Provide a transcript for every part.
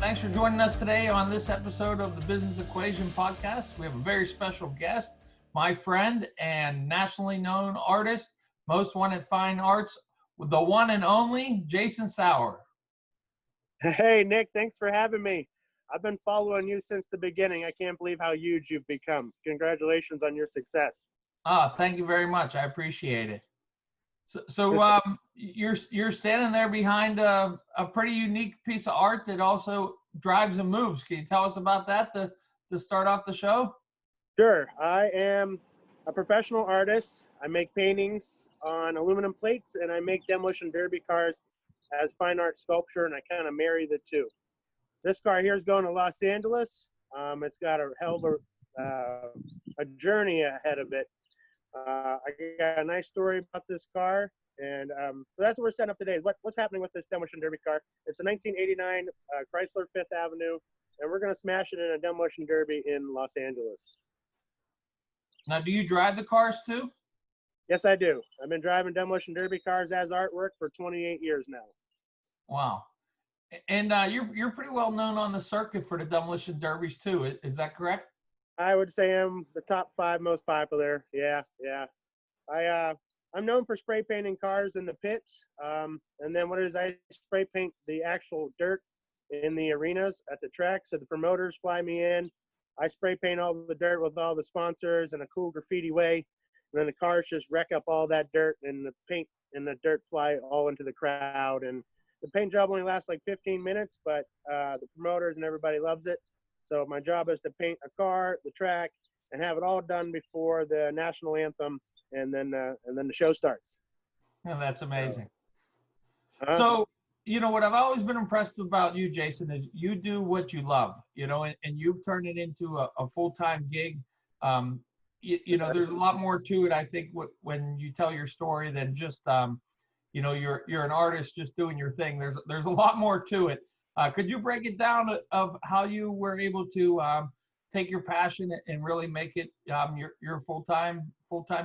Thanks for joining us today on this episode of the Business Equation podcast. We have a very special guest, my friend and nationally known artist, most wanted fine arts, the one and only Jason Sauer. Hey, Nick, thanks for having me. I've been following you since the beginning. I can't believe how huge you've become. Congratulations on your success. Thank you very much. I appreciate it. So you're standing there behind a pretty unique piece of art that also drives and moves. Can you tell us about that to start off the show? Sure. I am a professional artist. I make paintings on aluminum plates, and I make demolition derby cars as fine art sculpture, and I kind of marry the two. This car here is going to Los Angeles. It's got a hell of a journey ahead of it. I got a nice story about this car, and so that's what we're setting up today. What's happening with this demolition derby car? It's a 1989 Chrysler Fifth Avenue, and we're going to smash it in a demolition derby in Los Angeles. Now, do you drive the cars too? Yes, I do. I've been driving demolition derby cars as artwork for 28 years now. Wow. And you're pretty well known on the circuit for the demolition derbies too. Is that correct? I would say I'm the top 5 most popular. Yeah. I'm known for spray painting cars in the pits. And then I spray paint the actual dirt in the arenas at the track. So the promoters fly me in. I spray paint all the dirt with all the sponsors in a cool graffiti way. And then the cars just wreck up all that dirt, and the paint and the dirt fly all into the crowd. And the paint job only lasts like 15 minutes, but the promoters and everybody loves it. So my job is to paint a car, the track, and have it all done before the national anthem, and then the show starts. Yeah, that's amazing. So, what I've always been impressed about you, Jason, is you do what you love, and you've turned it into a full-time gig. There's a lot more to it, I think, when you tell your story than just, you're an artist just doing your thing. There's a lot more to it. Could you break it down of how you were able to take your passion and really make it your full-time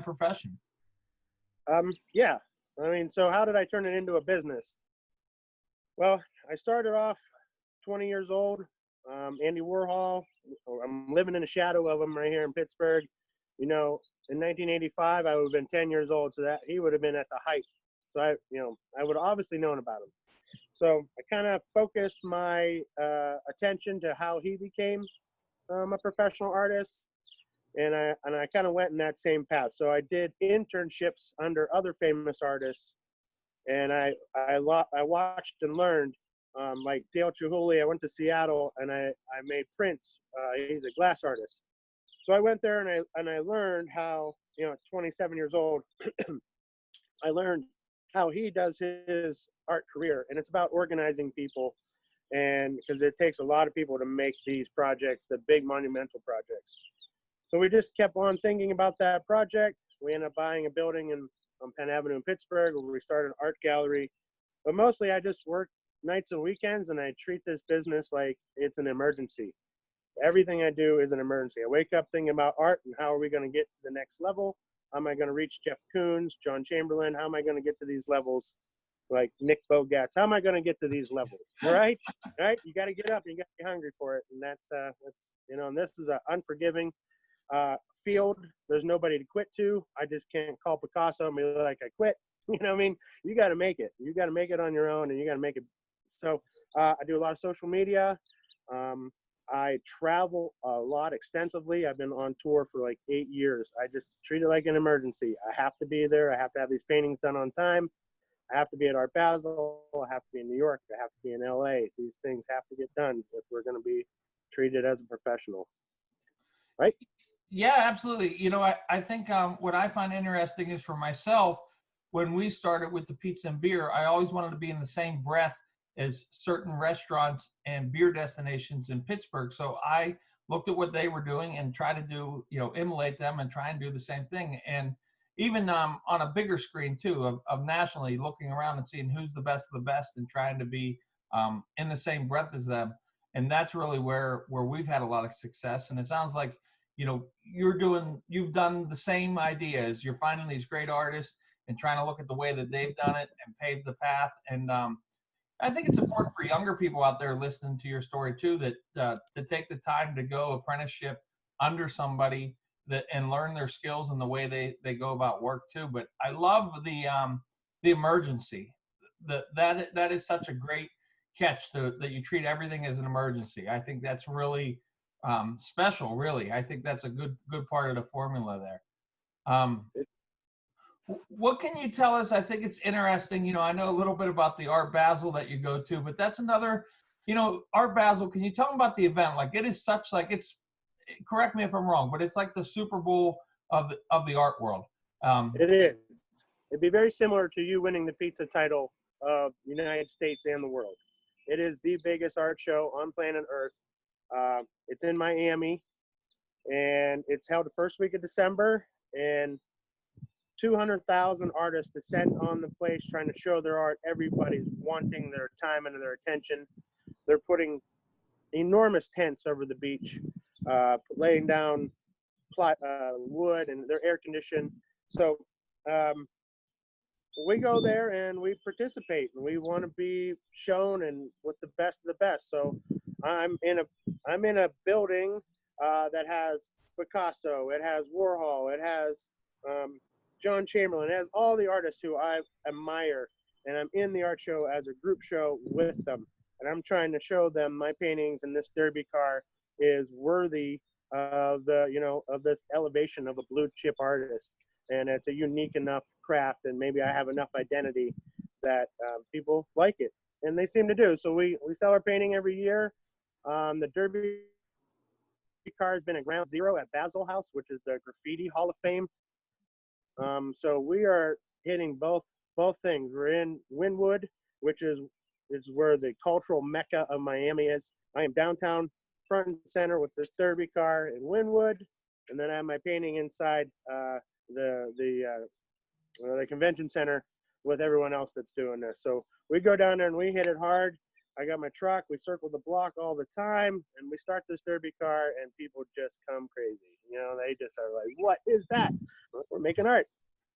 profession? Yeah. So how did I turn it into a business? Well, I started off 20 years old. Andy Warhol, I'm living in the shadow of him right here in Pittsburgh. In 1985, I would have been 10 years old, so that he would have been at the height. So I would have obviously known about him. So I kind of focused my attention to how he became a professional artist, and I kind of went in that same path. So I did internships under other famous artists, and I watched and learned. Like Dale Chihuly, I went to Seattle, and I made prints. He's a glass artist. So I went there and I learned how, 27 years old, I learned how he does his art career. And it's about organizing people, and because it takes a lot of people to make these projects, the big monumental projects. So we just kept on thinking about that project. We ended up buying a building on Penn Avenue in Pittsburgh, where we started an art gallery. But mostly I just work nights and weekends, and I treat this business like it's an emergency. Everything I do is an emergency. I wake up thinking about art and how are we going to get to the next level? How am I going to reach Jeff Koons, John Chamberlain? How am I going to get to these levels like Nick Bogatz? How am I going to get to these levels? All right? You got to get up and you got to be hungry for it. And that's and this is an unforgiving field. There's nobody to quit to. I just can't call Picasso and be like, I quit. You got to make it. You got to make it on your own, and you got to make it. So I do a lot of social media. I travel a lot extensively. I've been on tour for like 8 years. I just treat it like an emergency. I have to be there. I have to have these paintings done on time. I have to be at Art Basel. I have to be in New York. I have to be in LA. These things have to get done if we're going to be treated as a professional. Right? Yeah, absolutely. I think what I find interesting is, for myself, when we started with the pizza and beer, I always wanted to be in the same breath as certain restaurants and beer destinations in Pittsburgh. So I looked at what they were doing and tried to do, emulate them and try and do the same thing. And even on a bigger screen too, of nationally, looking around and seeing who's the best of the best and trying to be in the same breath as them. And that's really where we've had a lot of success. And it sounds like, you've done the same ideas. You're finding these great artists and trying to look at the way that they've done it and paved the path. And I think it's important for younger people out there listening to your story too, that to take the time to go apprenticeship under somebody that and learn their skills and the way they go about work too. But I love the emergency. That is such a great catch that you treat everything as an emergency. I think that's really special. Really, I think that's a good part of the formula there. Um, what can you tell us? I think it's interesting. I know a little bit about the Art Basel that you go to, but that's another, Art Basel. Can you tell me about the event? Like it is such like correct me if I'm wrong, but it's like the Super Bowl of the art world. It is. It'd be very similar to you winning the pizza title of the United States and the world. It is the biggest art show on planet Earth. It's in Miami, and it's held the first week of December, and 200,000 artists descend on the place trying to show their art. Everybody's wanting their time and their attention. They're putting enormous tents over the beach, laying down wood, and they're air conditioned. So we go there and we participate, and we want to be shown and with the best of the best. So I'm in a building that has Picasso, it has Warhol, it has John Chamberlain, it has all the artists who I admire, and I'm in the art show as a group show with them, and I'm trying to show them my paintings, and this derby car is worthy of of this elevation of a blue chip artist. And it's a unique enough craft, and maybe I have enough identity that people like it, and they seem to do. So we sell our painting every year. The derby car has been at ground zero at Basel House, which is the Graffiti Hall of Fame. So we are hitting both things. We're in Wynwood, which is where the cultural mecca of Miami is. I am downtown, front and center, with this derby car in Wynwood, and then I have my painting inside the convention center with everyone else that's doing this. So we go down there and we hit it hard. I got my truck. We circle the block all the time, and we start this derby car, and people just come crazy. They just are like, "What is that?" We're making art.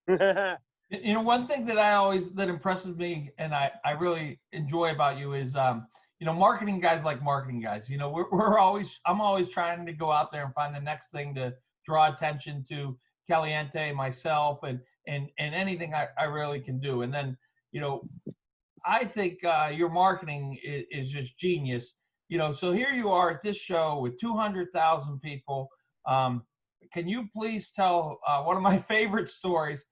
One thing that impresses me and I really enjoy about you is, marketing guys like marketing guys. I'm always trying to go out there and find the next thing to draw attention to Caliente, myself, and anything I really can do. And then, I think your marketing is just genius. So here you are at this show with 200,000 people. Can you please tell one of my favorite stories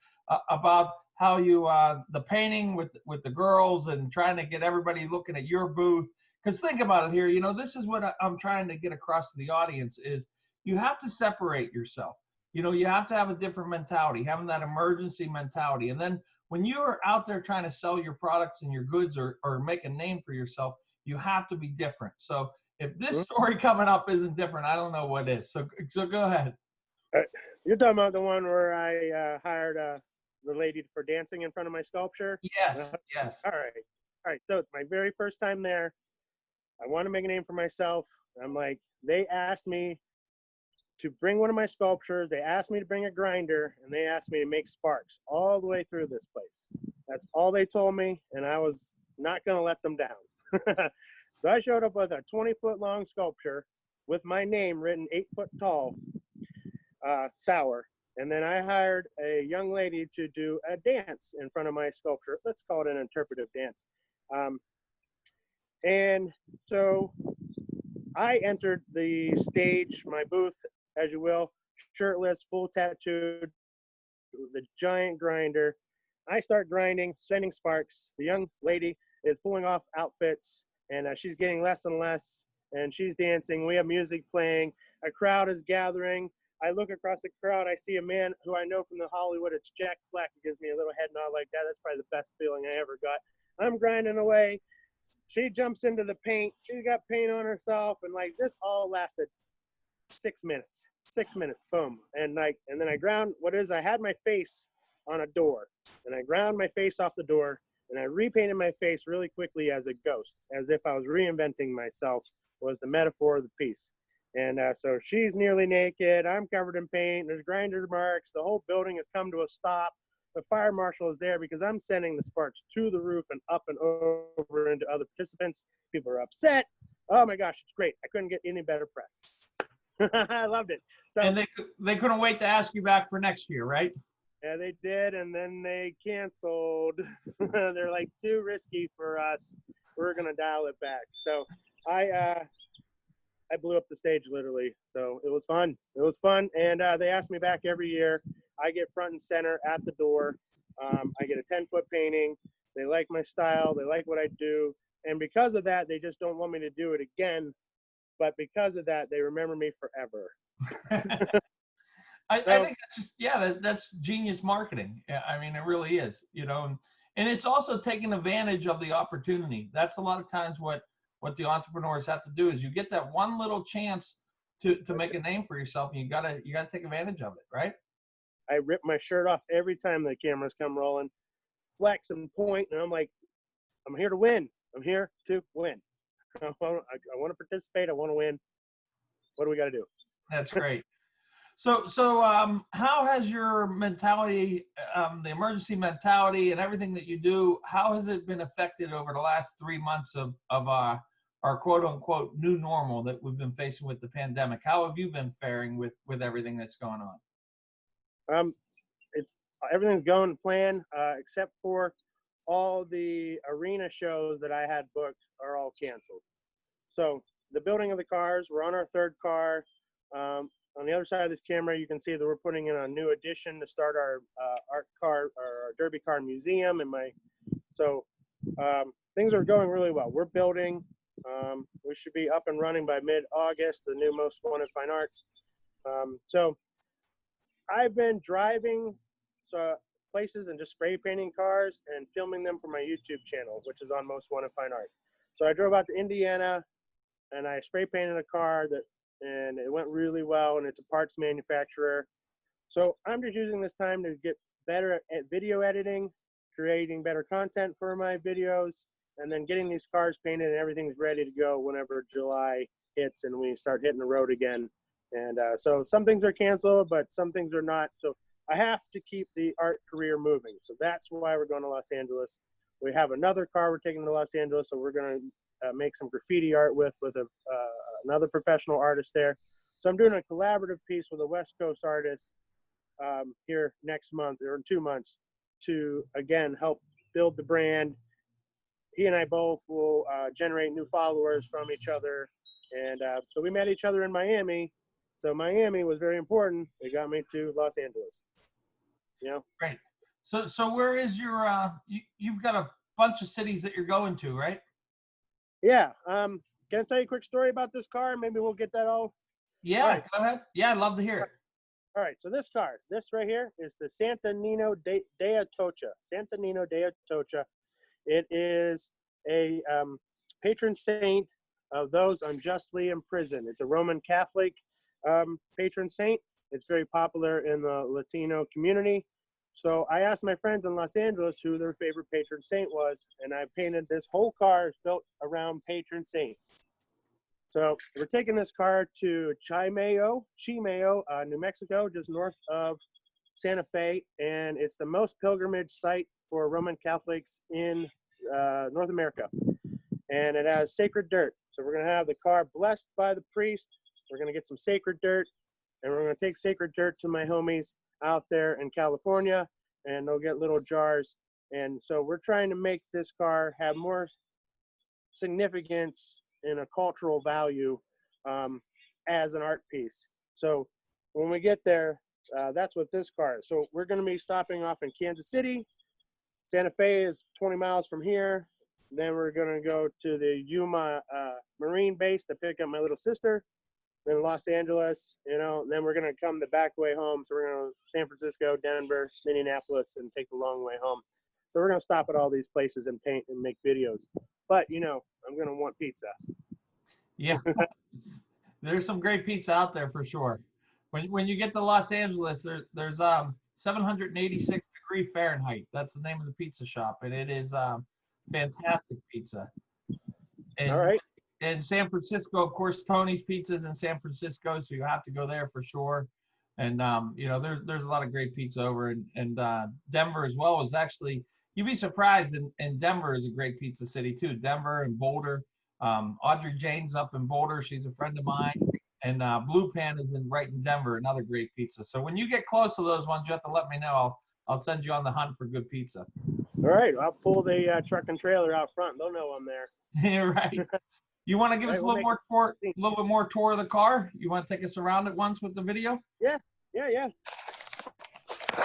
about how you the painting with the girls and trying to get everybody looking at your booth? Because think about it here. This is what I'm trying to get across to the audience is you have to separate yourself. You have to have a different mentality, having that emergency mentality. And then when you're out there trying to sell your products and your goods or make a name for yourself, you have to be different. So if this story coming up isn't different, I don't know what is. So go ahead. You're talking about the one where I hired the lady for dancing in front of my sculpture? Yes, yes. All right. So it's my very first time there. I want to make a name for myself. I'm like, they asked me to bring one of my sculptures. They asked me to bring a grinder, and they asked me to make sparks all the way through this place. That's all they told me, and I was not going to let them down. So I showed up with a 20-foot long sculpture with my name written 8 foot tall, Sauer. And then I hired a young lady to do a dance in front of my sculpture. Let's call it an interpretive dance. And so I entered the stage, my booth, as you will, shirtless, full tattooed, with a giant grinder. I start grinding, sending sparks. The young lady is pulling off outfits, and she's getting less and less, and she's dancing. We have music playing. A crowd is gathering. I look across the crowd. I see a man who I know from the Hollywood. It's Jack Black. He gives me a little head nod like that. That's probably the best feeling I ever got. I'm grinding away. She jumps into the paint. She's got paint on herself, and like this all lasted 6 minutes. 6 minutes, boom. And then I ground I had my face on a door, and I ground my face off the door, and I repainted my face really quickly as a ghost, as if I was reinventing myself, was the metaphor of the piece. And so she's nearly naked. I'm covered in paint. There's grinder marks. The whole building has come to a stop. the fire marshal is there because I'm sending the sparks to the roof and up and over into other participants. People are upset. Oh my gosh, it's great. I couldn't get any better press. I loved it. So, and they couldn't wait to ask you back for next year, right? yeah, they did, and then they canceled. They're like, too risky for us. We're gonna dial it back. So I blew up the stage literally. So it was fun. It was fun, and they ask me back every year. I get front and center at the door. I get a 10-foot painting. They like my style. They like what I do, and because of that, they just don't want me to do it again. But because of that, they remember me forever. I think that's just, yeah, that's genius marketing. Yeah, I mean, it really is, you know, and it's also taking advantage of the opportunity. That's a lot of times what the entrepreneurs have to do is you get that one little chance to make a name for yourself, and you gotta take advantage of it, right? I rip my shirt off every time the cameras come rolling, flex and point, and I'm like, I'm here to win. I'm here to win. I want to participate. I want to win. What do we got to do? That's great. So how has your mentality, the emergency mentality and everything that you do, how has it been affected over the last 3 months of our quote unquote new normal that we've been facing with the pandemic? How have you been faring with everything that's going on? Everything's going to plan, except for all the arena shows that I had booked are all canceled. So the building of the cars, we're on our third car. On the other side of this camera, you can see that we're putting in a new addition to start our art car or our derby car museum. So things are going really well. We're building. We should be up and running by mid-August, the new Most Wanted Fine Arts. So I've been driving places and just spray painting cars and filming them for my YouTube channel, which is on Most Wanted Fine Art. So I drove out to Indiana and I spray painted a car and it went really well, and it's a parts manufacturer. So I'm just using this time to get better at video editing, creating better content for my videos, and then getting these cars painted and everything's ready to go whenever July hits and we start hitting the road again. And so some things are canceled, but some things are not. So I have to keep the art career moving. So that's why we're going to Los Angeles. We have another car we're taking to Los Angeles, so we're going to make some graffiti art with another professional artist there. So I'm doing a collaborative piece with a West Coast artist here next month or in 2 months to, again, help build the brand. He and I both will generate new followers from each other. And so we met each other in Miami. So Miami was very important. It got me to Los Angeles. You know? Great. So where is your, you've got a bunch of cities that you're going to, right? Yeah. Can I tell you a quick story about this car? Maybe we'll get that all. Yeah, all right. Go ahead. Yeah, I'd love to hear it. All right, so this right here is the Santa Nino de Atocha. Santa Nino de Atocha. It is a patron saint of those unjustly imprisoned. It's a Roman Catholic patron saint. It's very popular in the Latino community. So I asked my friends in Los Angeles who their favorite patron saint was, and I painted this whole car built around patron saints. So we're taking this car to Chimeo, New Mexico, just north of Santa Fe, and it's the most pilgrimage site for Roman Catholics in North America. And it has sacred dirt. So we're going to have the car blessed by the priest. We're going to get some sacred dirt, and we're going to take sacred dirt to my homies out there in California, and they'll get little jars. And so we're trying to make this car have more significance in a cultural value as an art piece. So when we get there, that's what this car is. So we're going to be stopping off in Kansas City. Santa Fe is 20 miles from here. Then we're going to go to the Yuma Marine base to pick up my little sister. Then Los Angeles, then we're going to come the back way home. So we're going to San Francisco, Denver, Minneapolis, and take the long way home. So we're going to stop at all these places and paint and make videos. But, I'm going to want pizza. Yeah. There's some great pizza out there for sure. When you get to Los Angeles, there's 786 degree Fahrenheit. That's the name of the pizza shop, and it is fantastic pizza. And, all right. And San Francisco, of course, Tony's Pizza's in San Francisco, so you have to go there for sure. And you know, there's a lot of great pizza over in Denver as well. Is actually, you'd be surprised, in Denver is a great pizza city too. Denver and Boulder. Audrey Jane's up in Boulder. She's a friend of mine. And Blue Pan is right in Denver, another great pizza. So when you get close to those ones, you have to let me know. I'll send you on the hunt for good pizza. All right, I'll pull the truck and trailer out front. They'll know I'm there. You're right. You want to give us a little bit more tour of the car? You want to take us around it once with the video? Yeah.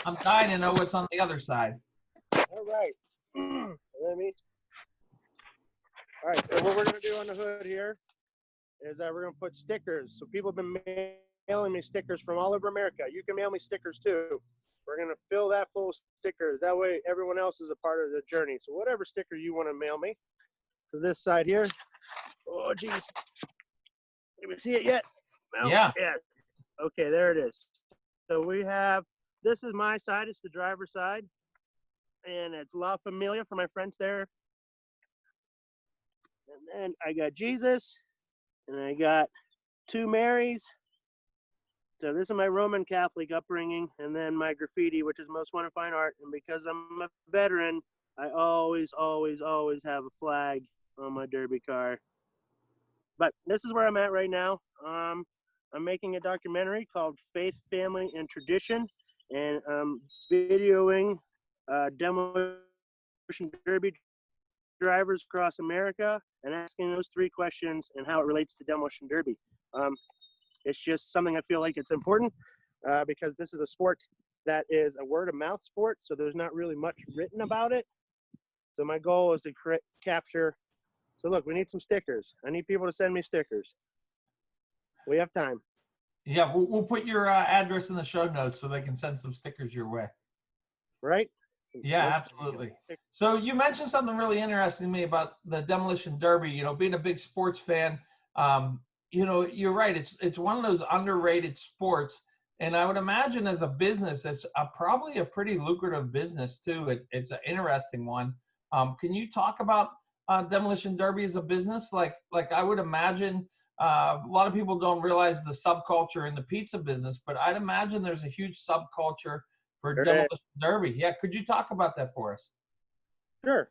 I'm dying to know what's on the other side. All right. All right, so what we're going to do on the hood here is we're going to put stickers. So people have been mailing me stickers from all over America. You can mail me stickers too. We're going to fill that full of stickers. That way everyone else is a part of the journey. So whatever sticker you want to mail me to this side here. Oh, geez. Can we see it yet? No? Yeah. Yes. Okay, there it is. So we have, this is my side. It's the driver's side. And it's La Familia for my friends there. And then I got Jesus. And I got two Marys. So this is my Roman Catholic upbringing. And then my graffiti, which is Most Wanted Fine Art. And because I'm a veteran, I always have a flag on my derby car. But this is where I'm at right now. I'm making a documentary called Faith, Family, and Tradition. And I'm videoing demolition derby drivers across America and asking those three questions and how it relates to demolition derby. It's just something I feel like it's important because this is a sport that is a word of mouth sport. So there's not really much written about it. So my goal is to capture. So look, we need some stickers. I need people to send me stickers. We have time. Yeah, we'll put your address in the show notes so they can send some stickers your way. Right? Yeah, absolutely. So you mentioned something really interesting to me about the demolition derby. You know, being a big sports fan, you know, you're right. It's one of those underrated sports, and I would imagine as a business, it's probably a pretty lucrative business too. It's an interesting one. Can you talk about demolition derby as a business? Like I would imagine a lot of people don't realize the subculture in the pizza business, but I'd imagine there's a huge subculture for demolition derby. Yeah, could you talk about that for us? Sure.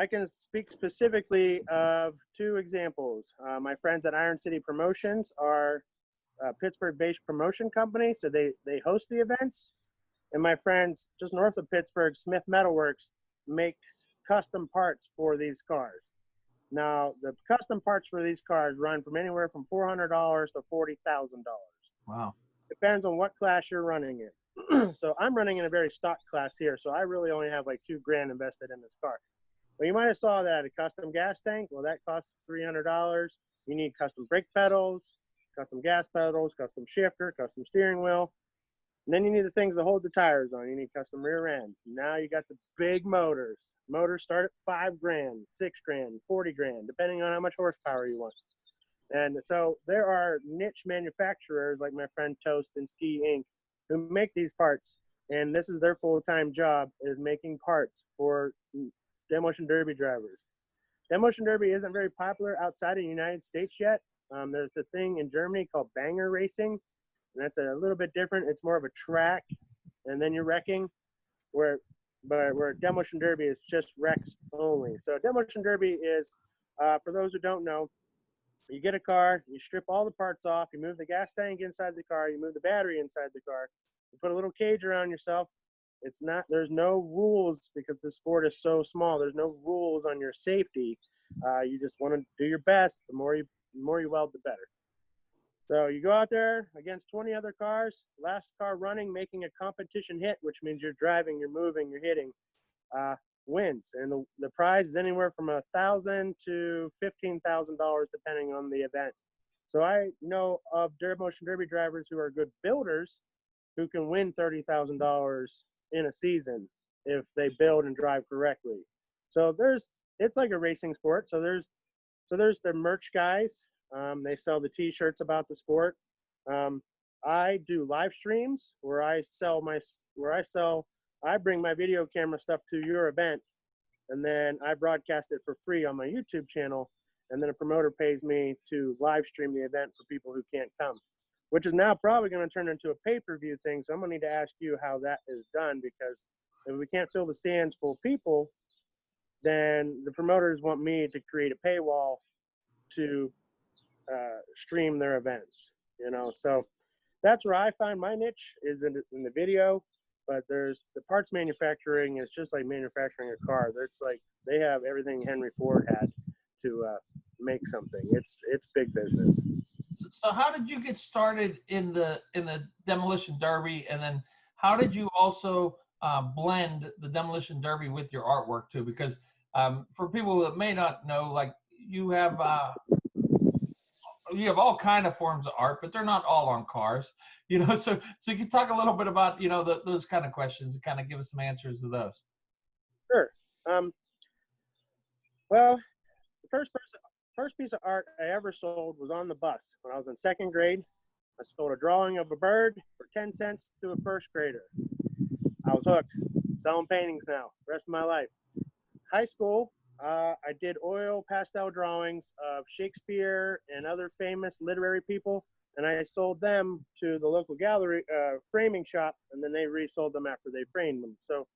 I can speak specifically of two examples. My friends at Iron City Promotions are a Pittsburgh-based promotion company, so they host the events. And my friends just north of Pittsburgh, Smith Metalworks, makes custom parts for these cars. Now, the custom parts for these cars run from anywhere from $400 to $40,000. Wow. Depends on what class you're running in. So I'm running in a very stock class here, so I really only have like $2,000 invested in this car. Well, you might have saw that a custom gas tank. Well, that costs $300. You need custom brake pedals, custom gas pedals, custom shifter, custom steering wheel. And then you need the things to hold the tires on. You need custom rear ends. Now you got the big motors. Motors start at $5,000, $6,000, $40,000, depending on how much horsepower you want. And so there are niche manufacturers like my friend Toast and Ski Inc. who make these parts. And this is their full-time job, is making parts for demolition derby drivers. Demolition derby isn't very popular outside of the United States yet. There's the thing in Germany called banger racing. And that's a little bit different. It's more of a track, and then you're wrecking, where demolition derby is just wrecks only. So demolition derby is, for those who don't know, you get a car, you strip all the parts off, you move the gas tank inside the car, you move the battery inside the car, you put a little cage around yourself. There's no rules because the sport is so small. There's no rules on your safety. You just want to do your best. The more you weld, the better. So you go out there against 20 other cars, last car running, making a competition hit, which means you're driving, you're moving, you're hitting, wins. And the prize is anywhere from $1,000 to $15,000, depending on the event. So I know of demolition derby drivers who are good builders who can win $30,000 in a season if they build and drive correctly. So it's like a racing sport. So there's the merch guys. They sell the t-shirts about the sport. I do live streams where I bring my video camera stuff to your event, and then I broadcast it for free on my YouTube channel, and then a promoter pays me to live stream the event for people who can't come. which is now probably going to turn into a pay-per-view thing. So I'm going to need to ask you how that is done, because if we can't fill the stands full of people, then the promoters want me to create a paywall to stream their events, you know. So that's where I find my niche is in the video. But there's the parts manufacturing is just like manufacturing a car. It's like they have everything Henry Ford had to make something. It's big business. So how did you get started in the demolition derby, and then how did you also blend the demolition derby with your artwork too? Because for people that may not know, like you have all kind of forms of art, but they're not all on cars, you know. So you can talk a little bit about, you know, those kind of questions and kind of give us some answers to those. Sure. Well, the first piece of art I ever sold was on the bus when I was in second grade. I sold a drawing of a bird for 10 cents to a first grader. I was hooked. Selling paintings now, rest of my life. High school, I did oil pastel drawings of Shakespeare and other famous literary people, and I sold them to the local gallery framing shop, and then they resold them after they framed them. So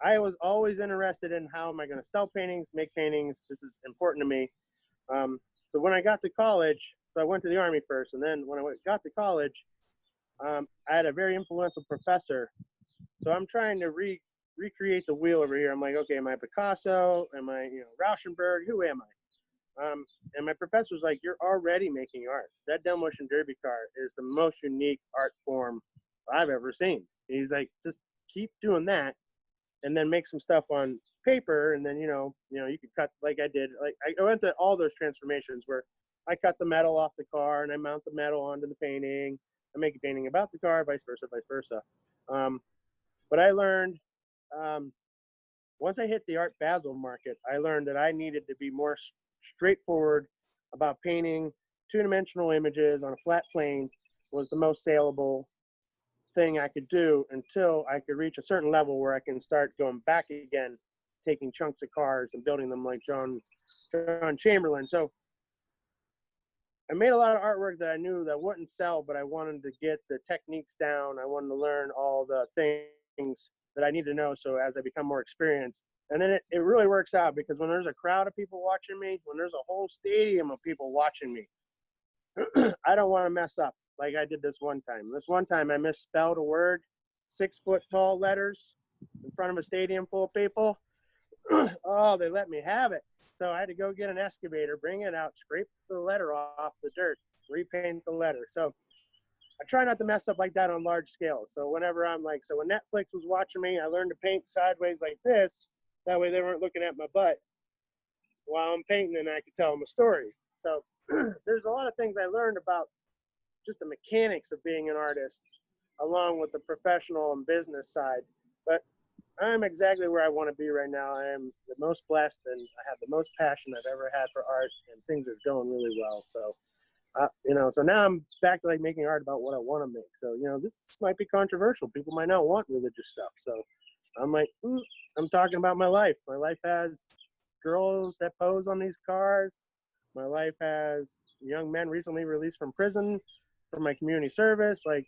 I was always interested in how am I going to sell paintings, make paintings. This is important to me. So when I got to college, so I went to the Army first, and then when I got to college, I had a very influential professor. So I'm trying to recreate the wheel over here. I'm like, okay, am I Picasso? Am I, you know, Rauschenberg? Who am I? And my professor's like, you're already making art. That demolition derby car is the most unique art form I've ever seen. He's like, just keep doing that, and then make some stuff on paper, and then you could cut like I did. Like I went to all those transformations where I cut the metal off the car and I mount the metal onto the painting. I make a painting about the car, vice versa. But I learned once I hit the Art Basel market, I learned that I needed to be more straightforward about painting two-dimensional images on a flat plane was the most saleable thing I could do until I could reach a certain level where I can start going back again, taking chunks of cars and building them like John Chamberlain. So I made a lot of artwork that I knew that wouldn't sell, but I wanted to get the techniques down. I wanted to learn all the things that I need to know. So as I become more experienced, and then it really works out, because when there's a crowd of people watching me, when there's a whole stadium of people watching me, I don't want to mess up like I did this one time. This one time I misspelled a word, 6 foot tall letters in front of a stadium full of people. Oh, they let me have it. So I had to go get an excavator, bring it out, scrape the letter off the dirt, repaint the letter. So I try not to mess up like that on large scale. So whenever I'm like, so when Netflix was watching me, I learned to paint sideways like this. That way they weren't looking at my butt while I'm painting, and I could tell them a story. So there's a lot of things I learned about just the mechanics of being an artist, along with the professional and business side. But I'm exactly where I want to be right now. I am the most blessed, and I have the most passion I've ever had for art, and things are going really well. So, so now I'm back to like making art about what I want to make. So, this might be controversial. People might not want religious stuff. So I'm like, I'm talking about my life. My life has girls that pose on these cars. My life has young men recently released from prison for my community service. Like,